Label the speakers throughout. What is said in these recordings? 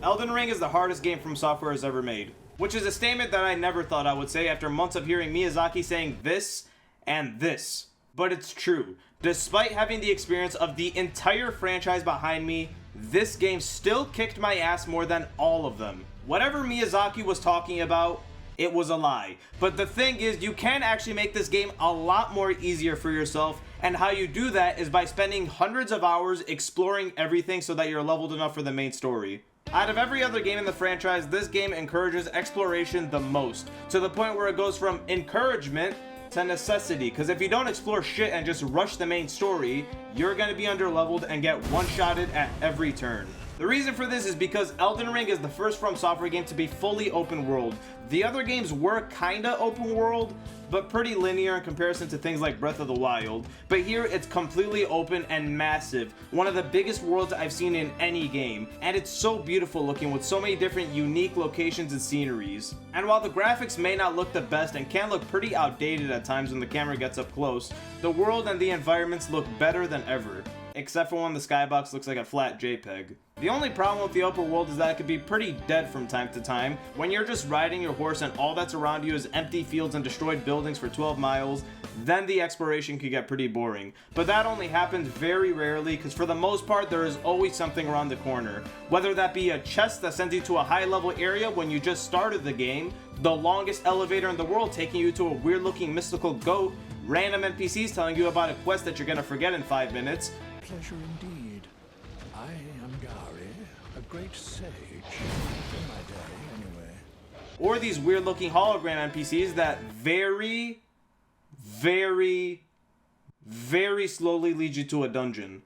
Speaker 1: Elden Ring is the hardest game FromSoftware has ever made, which is a statement that I never thought I would say after months of hearing Miyazaki saying this and this. But it's true. Despite having the experience of the entire franchise behind me, this game still kicked my ass more than all of them. Whatever Miyazaki was talking about, it was a lie. But the thing is, you can actually make this game a lot more easier for yourself, and how you do that is by spending hundreds of hours exploring everything so that you're leveled enough for the main story. Out of every other game in the franchise, this game encourages exploration the most, to the point where it goes from encouragement to necessity, because if you don't explore shit and just rush the main story, you're going to be underleveled and get one-shotted at every turn. The reason for this is because Elden Ring is the first FromSoftware game to be fully open world. The other games were kinda open world, but pretty linear in comparison to things like Breath of the Wild. But here it's completely open and massive, one of the biggest worlds I've seen in any game, and it's so beautiful looking with so many different unique locations and sceneries. And while the graphics may not look the best and can look pretty outdated at times when the camera gets up close, the world and the environments look better than ever. Except for when the skybox looks like a flat JPEG. The only problem with the open world is that it can be pretty dead from time to time. When you're just riding your horse and all that's around you is empty fields and destroyed buildings for 12 miles, then the exploration could get pretty boring. But that only happens very rarely, because for the most part there is always something around the corner. Whether that be a chest that sends you to a high level area when you just started the game, the longest elevator in the world taking you to a weird looking mystical goat, random NPCs telling you about a quest that you're gonna forget in 5 minutes.
Speaker 2: Pleasure indeed. I am Gary, a great sage. In my day, anyway.
Speaker 1: Or these weird looking hologram NPCs that very slowly lead you to a dungeon.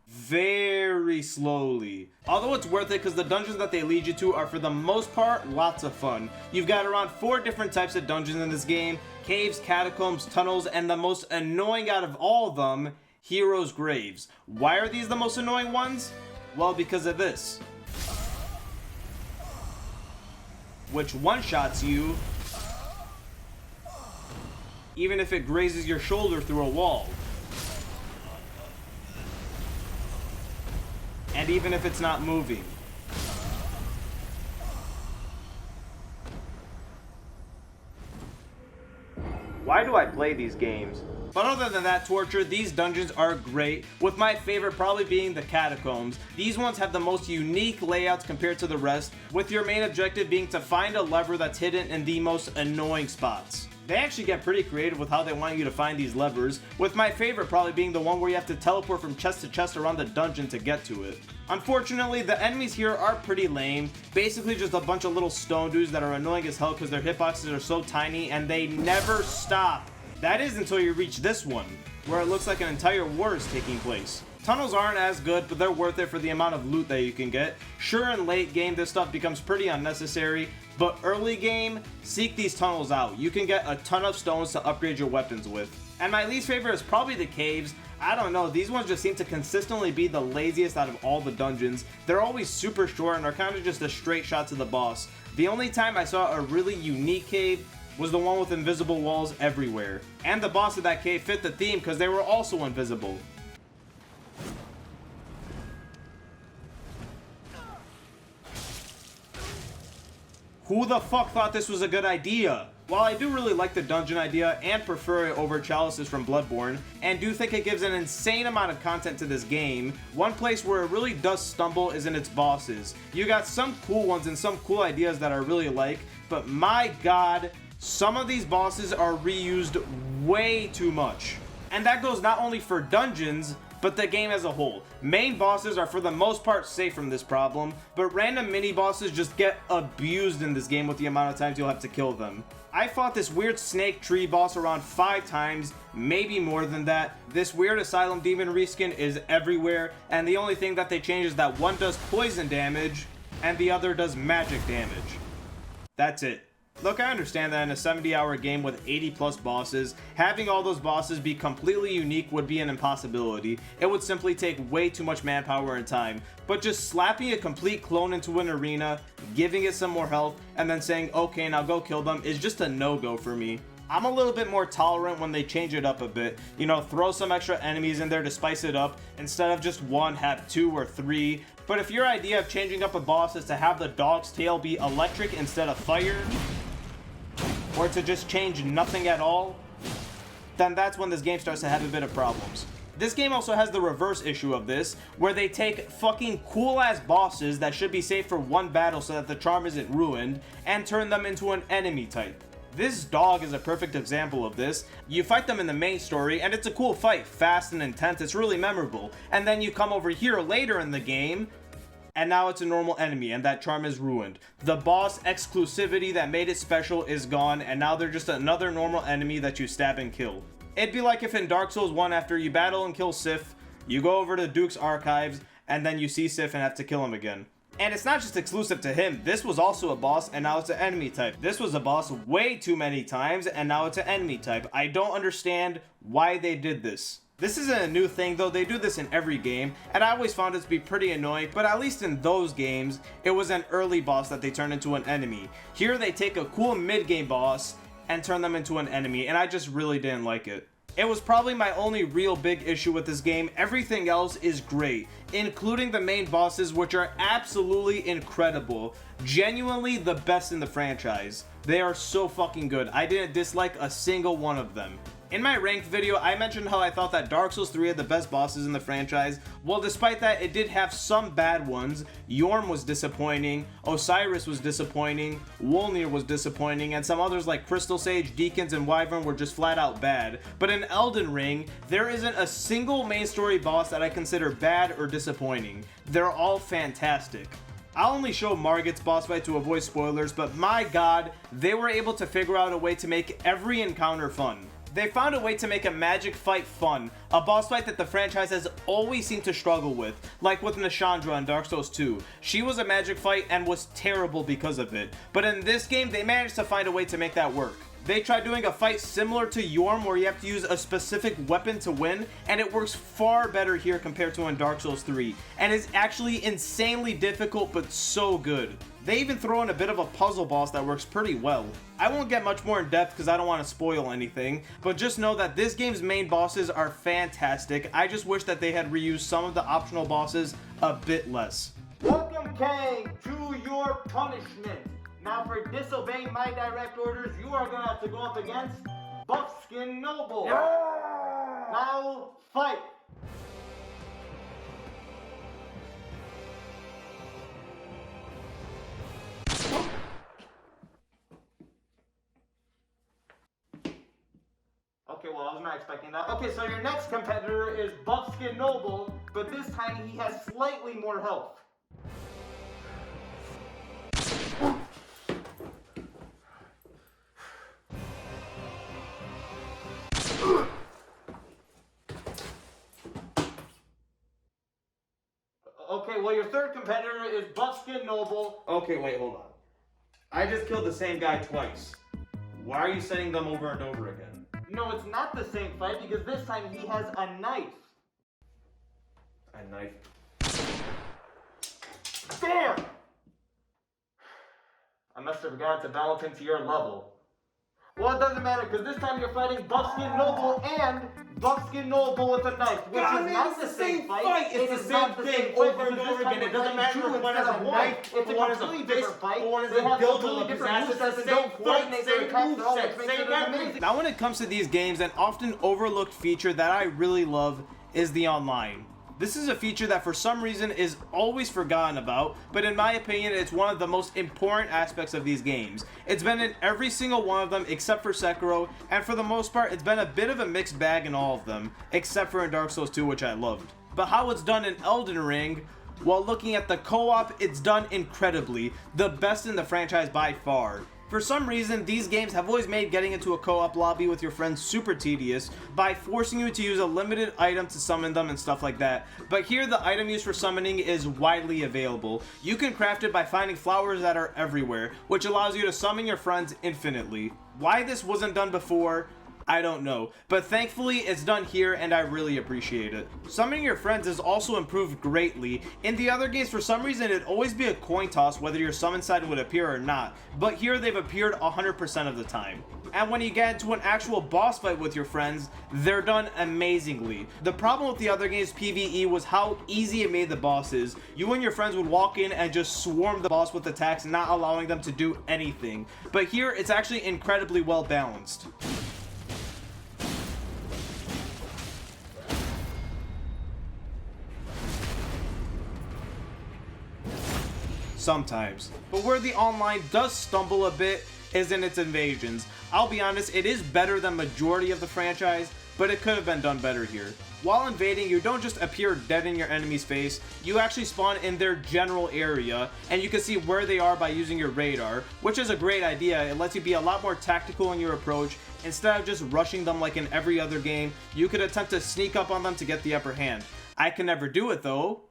Speaker 1: Very slowly. Although it's worth it because the dungeons that they lead you to are for the most part lots of fun. You've got around 4 different types of dungeons in this game: caves, catacombs, tunnels, and the most annoying out of all of them, heroes' graves. Why are these the most annoying ones? Well, because of this, which one-shots you even if it grazes your shoulder through a wall. And even if it's not moving. Why do I play these games? But other than that torture, these dungeons are great, with my favorite probably being the catacombs. These ones have the most unique layouts compared to the rest, with your main objective being to find a lever that's hidden in the most annoying spots. They actually get pretty creative with how they want you to find these levers, with my favorite probably being the one where you have to teleport from chest to chest around the dungeon to get to it. Unfortunately, the enemies here are pretty lame, basically just a bunch of little stone dudes that are annoying as hell because their hitboxes are so tiny and they never stop. That is until you reach this one, where it looks like an entire war is taking place. Tunnels aren't as good, but they're worth it for the amount of loot that you can get. Sure, in late game this stuff becomes pretty unnecessary, but early game, seek these tunnels out. You can get a ton of stones to upgrade your weapons with. And my least favorite is probably the caves. I don't know, these ones just seem to consistently be the laziest out of all the dungeons. They're always super short and are kind of just a straight shot to the boss. The only time I saw a really unique cave was the one with invisible walls everywhere. And the boss of that cave fit the theme because they were also invisible. Who the fuck thought this was a good idea? While I do really like the dungeon idea and prefer it over Chalices from Bloodborne, and do think it gives an insane amount of content to this game, one place where it really does stumble is in its bosses. You got some cool ones and some cool ideas that I really like, but my god, some of these bosses are reused way too much. And that goes not only for dungeons, but the game as a whole. Main bosses are for the most part safe from this problem, but random mini bosses just get abused in this game with the amount of times you'll have to kill them. I fought this weird snake tree boss around 5 times, maybe more than that. This weird asylum demon reskin is everywhere, and the only thing that they change is that one does poison damage and the other does magic damage. That's it. Look, I understand that in a 70-hour game with 80 plus bosses, having all those bosses be completely unique would be an impossibility. It would simply take way too much manpower and time. But just slapping a complete clone into an arena, giving it some more health, and then saying, okay, now go kill them, is just a no-go for me. I'm a little bit more tolerant when they change it up a bit. You know, throw some extra enemies in there to spice it up. Instead of just 1, have 2 or 3. But if your idea of changing up a boss is to have the dog's tail be electric instead of fire, or to just change nothing at all, then that's when this game starts to have a bit of problems. This game also has the reverse issue of this, where they take fucking cool-ass bosses that should be saved for one battle so that the charm isn't ruined, and turn them into an enemy type. This dog is a perfect example of this. You fight them in the main story, and it's a cool fight, fast and intense, it's really memorable. And then you come over here later in the game, and now it's a normal enemy, and that charm is ruined. The boss exclusivity that made it special is gone, and now they're just another normal enemy that you stab and kill. It'd be like if in Dark Souls 1, after you battle and kill Sif, you go over to Duke's archives, and then you see Sif and have to kill him again. And it's not just exclusive to him, this was also a boss, and now it's an enemy type. This was a boss way too many times, and now it's an enemy type. I don't understand why they did this. This isn't a new thing though, they do this in every game, and I always found it to be pretty annoying, but at least in those games, it was an early boss that they turned into an enemy. Here they take a cool mid-game boss and turn them into an enemy, and I just really didn't like it. It was probably my only real big issue with this game. Everything else is great, including the main bosses, which are absolutely incredible. Genuinely the best in the franchise. They are so fucking good. I didn't dislike a single one of them. In my ranked video, I mentioned how I thought that Dark Souls 3 had the best bosses in the franchise. Well, despite that, it did have some bad ones. Yorm was disappointing, Osiris was disappointing, Wolnir was disappointing, and some others like Crystal Sage, Deacons, and Wyvern were just flat out bad. But in Elden Ring, there isn't a single main story boss that I consider bad or disappointing. They're all fantastic. I'll only show Margit's boss fight to avoid spoilers, but my god, they were able to figure out a way to make every encounter fun. They found a way to make a magic fight fun, a boss fight that the franchise has always seemed to struggle with, like with Nashandra in Dark Souls 2. She was a magic fight and was terrible because of it, but in this game they managed to find a way to make that work. They tried doing a fight similar to Yorm where you have to use a specific weapon to win, and it works far better here compared to in Dark Souls 3, and is actually insanely difficult but so good. They even throw in a bit of a puzzle boss that works pretty well. I won't get much more in depth because I don't want to spoil anything, but just know that this game's main bosses are fantastic. I just wish that they had reused some of the optional bosses a bit less. Welcome, Kang, to your punishment. Now for disobeying my direct orders, you are gonna have to go up against Buckskin Noble. Yeah! Now, fight! Okay, well, I was not expecting that. Okay, so your next competitor is Buckskin Noble, but this time he has slightly more health. Okay, well, your third competitor is Buckskin Noble. Okay, wait, hold on. I just killed the same guy twice. Why are you setting them over and over again? No, it's not the same fight because this time he has a knife. A knife? Damn! I must have forgotten to balance into your level. Well, it doesn't matter because this time you're fighting Buckskin Noble and Buckskin Noble with a knife, which is not the same fight. It's the same thing over and over again. It doesn't matter if one has a knife, it's a completely different fight. One has a dildo up his ass. It's the same fight, same moveset, same everything. Now, when it comes to these games, an often overlooked feature that I really love is the online. This is a feature that for some reason is always forgotten about, but in my opinion, it's one of the most important aspects of these games. It's been in every single one of them except for Sekiro, and for the most part, it's been a bit of a mixed bag in all of them, except for in Dark Souls 2, which I loved. But how it's done in Elden Ring, while looking at the co-op, it's done incredibly, the best in the franchise by far. For some reason, these games have always made getting into a co-op lobby with your friends super tedious by forcing you to use a limited item to summon them and stuff like that. But here, the item used for summoning is widely available. You can craft it by finding flowers that are everywhere, which allows you to summon your friends infinitely. Why this wasn't done before, I don't know. But thankfully, it's done here, and I really appreciate it. Summoning your friends is also improved greatly. In the other games, for some reason, it'd always be a coin toss whether your summon side would appear or not. But here, they've appeared 100% of the time. And when you get into an actual boss fight with your friends, they're done amazingly. The problem with the other game's PvE was how easy it made the bosses. You and your friends would walk in and just swarm the boss with attacks, not allowing them to do anything. But here, it's actually incredibly well balanced. Sometimes. But where the online does stumble a bit is in its invasions. I'll be honest, it is better than majority of the franchise, but it could have been done better here. While invading, you don't just appear dead in your enemy's face, you actually spawn in their general area, and you can see where they are by using your radar, which is a great idea. It lets you be a lot more tactical in your approach. Instead of just rushing them like in every other game, you could attempt to sneak up on them to get the upper hand. I can never do it though,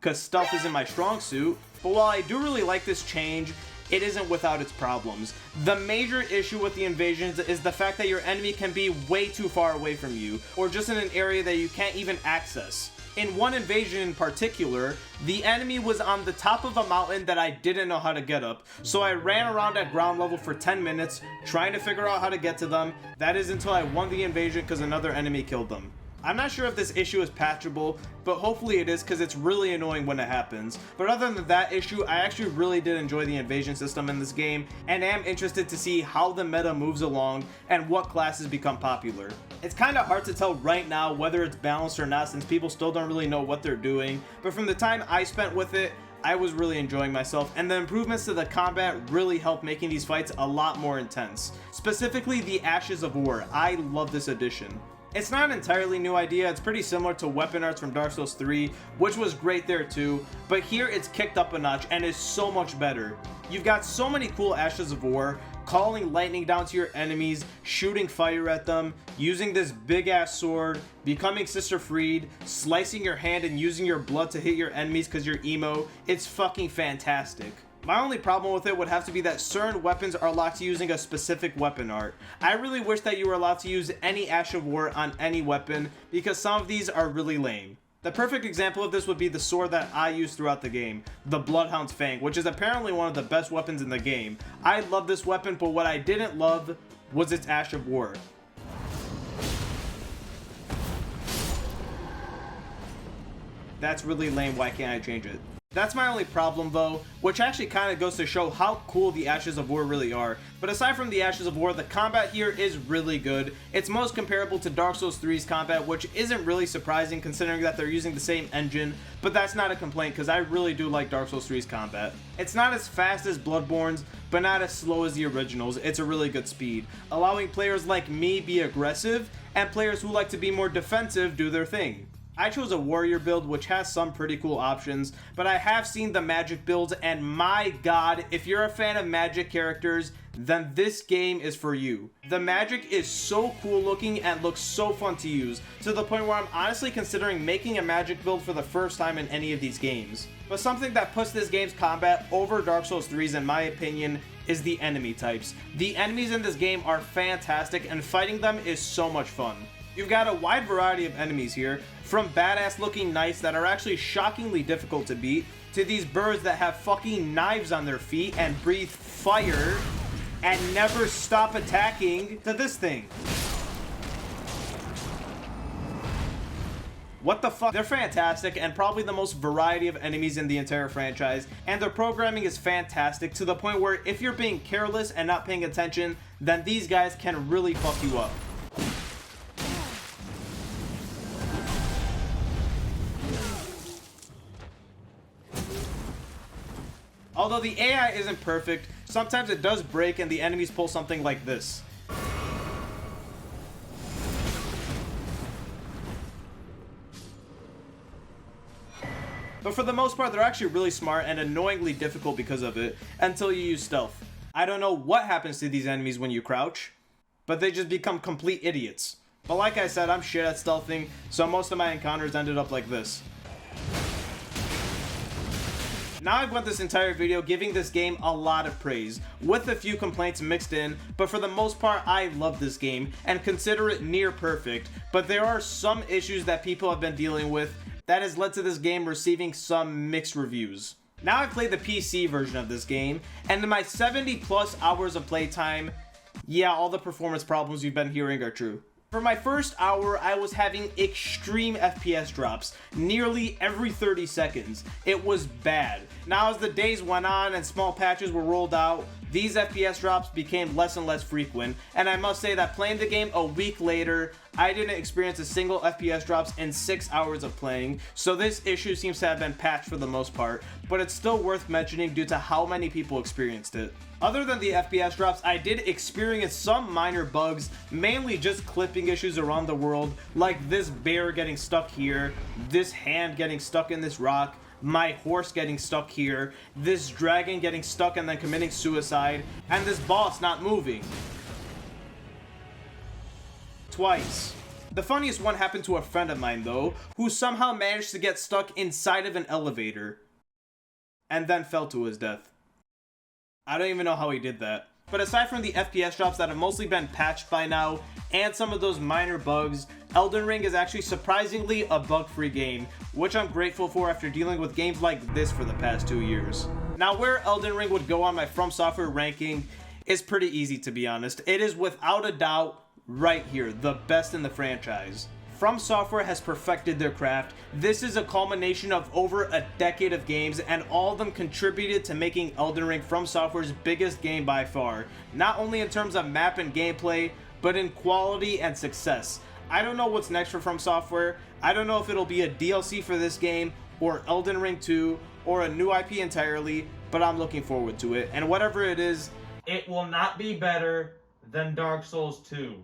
Speaker 1: because stealth isn't my strong suit. But while I do really like this change, it isn't without its problems. The major issue with the invasions is the fact that your enemy can be way too far away from you, or just in an area that you can't even access. In one invasion in particular, the enemy was on the top of a mountain that I didn't know how to get up, so I ran around at ground level for 10 minutes trying to figure out how to get to them. That is until I won the invasion because another enemy killed them. I'm not sure if this issue is patchable, but hopefully it is because it's really annoying when it happens. But other than that issue, I actually really did enjoy the invasion system in this game, and am interested to see how the meta moves along and what classes become popular. It's kind of hard to tell right now whether it's balanced or not, since people still don't really know what they're doing, but from the time I spent with it, I was really enjoying myself, and the improvements to the combat really helped making these fights a lot more intense. Specifically the Ashes of War. I love this addition. It's not an entirely new idea, it's pretty similar to weapon arts from Dark Souls 3, which was great there too, but here it's kicked up a notch and is so much better. You've got so many cool Ashes of War, calling lightning down to your enemies, shooting fire at them, using this big ass sword, becoming Sister Freed, slicing your hand and using your blood to hit your enemies because you're emo. It's fucking fantastic. My only problem with it would have to be that certain weapons are locked to using a specific weapon art. I really wish that you were allowed to use any Ash of War on any weapon, because some of these are really lame. The perfect example of this would be the sword that I use throughout the game, the Bloodhound's Fang, which is apparently one of the best weapons in the game. I love this weapon, but what I didn't love was its Ash of War. That's really lame, why can't I change it? That's my only problem though, which actually kind of goes to show how cool the Ashes of War really are. But aside from the Ashes of War, the combat here is really good. It's most comparable to Dark Souls 3's combat, which isn't really surprising considering that they're using the same engine, but that's not a complaint because I really do like Dark Souls 3's combat. It's not as fast as Bloodborne's, but not as slow as the originals. It's a really good speed, allowing players like me be aggressive, and players who like to be more defensive do their thing. I chose a warrior build, which has some pretty cool options, but I have seen the magic builds, and my god, if you're a fan of magic characters, then this game is for you. The magic is so cool looking and looks so fun to use, to the point where I'm honestly considering making a magic build for the first time in any of these games. But something that puts this game's combat over Dark Souls 3's in my opinion is the enemy types. The enemies in this game are fantastic, and fighting them is so much fun. You've got a wide variety of enemies here, from badass looking knights that are actually shockingly difficult to beat, to these birds that have fucking knives on their feet and breathe fire and never stop attacking, to this thing. What the fuck? They're fantastic and probably the most variety of enemies in the entire franchise, and their programming is fantastic to the point where if you're being careless and not paying attention, then these guys can really fuck you up. Although the AI isn't perfect, sometimes it does break and the enemies pull something like this. But for the most part, they're actually really smart and annoyingly difficult because of it, until you use stealth. I don't know what happens to these enemies when you crouch, but they just become complete idiots. But like I said, I'm shit at stealthing, so most of my encounters ended up like this. Now I've went this entire video giving this game a lot of praise, with a few complaints mixed in, but for the most part I love this game and consider it near perfect, but there are some issues that people have been dealing with that has led to this game receiving some mixed reviews. Now I've played the PC version of this game, and in my 70 plus hours of playtime, yeah, all the performance problems you've been hearing are true. For my first hour, I was having extreme FPS drops, nearly every 30 seconds. It was bad. Now as the days went on and small patches were rolled out, these FPS drops became less and less frequent, and I must say that playing the game a week later, I didn't experience a single FPS drops in 6 hours of playing, so this issue seems to have been patched for the most part, but it's still worth mentioning due to how many people experienced it. Other than the FPS drops, I did experience some minor bugs, mainly just clipping issues around the world, like this bear getting stuck here, this hand getting stuck in this rock, my horse getting stuck here, this dragon getting stuck and then committing suicide, and this boss not moving. Twice. The funniest one happened to a friend of mine though, who somehow managed to get stuck inside of an elevator, and then fell to his death. I don't even know how he did that. But aside from the FPS drops that have mostly been patched by now, and some of those minor bugs, Elden Ring is actually surprisingly a bug-free game, which I'm grateful for after dealing with games like this for the past 2 years. Now where Elden Ring would go on my FromSoftware ranking is pretty easy, to be honest. It is without a doubt right here, the best in the franchise. FromSoftware has perfected their craft. This is a culmination of over a decade of games, and all of them contributed to making Elden Ring FromSoftware's biggest game by far, not only in terms of map and gameplay, but in quality and success. I don't know what's next for FromSoftware. I don't know if it'll be a DLC for this game, or Elden Ring 2, or a new IP entirely, but I'm looking forward to it, and whatever it is, it will not be better than Dark Souls 2.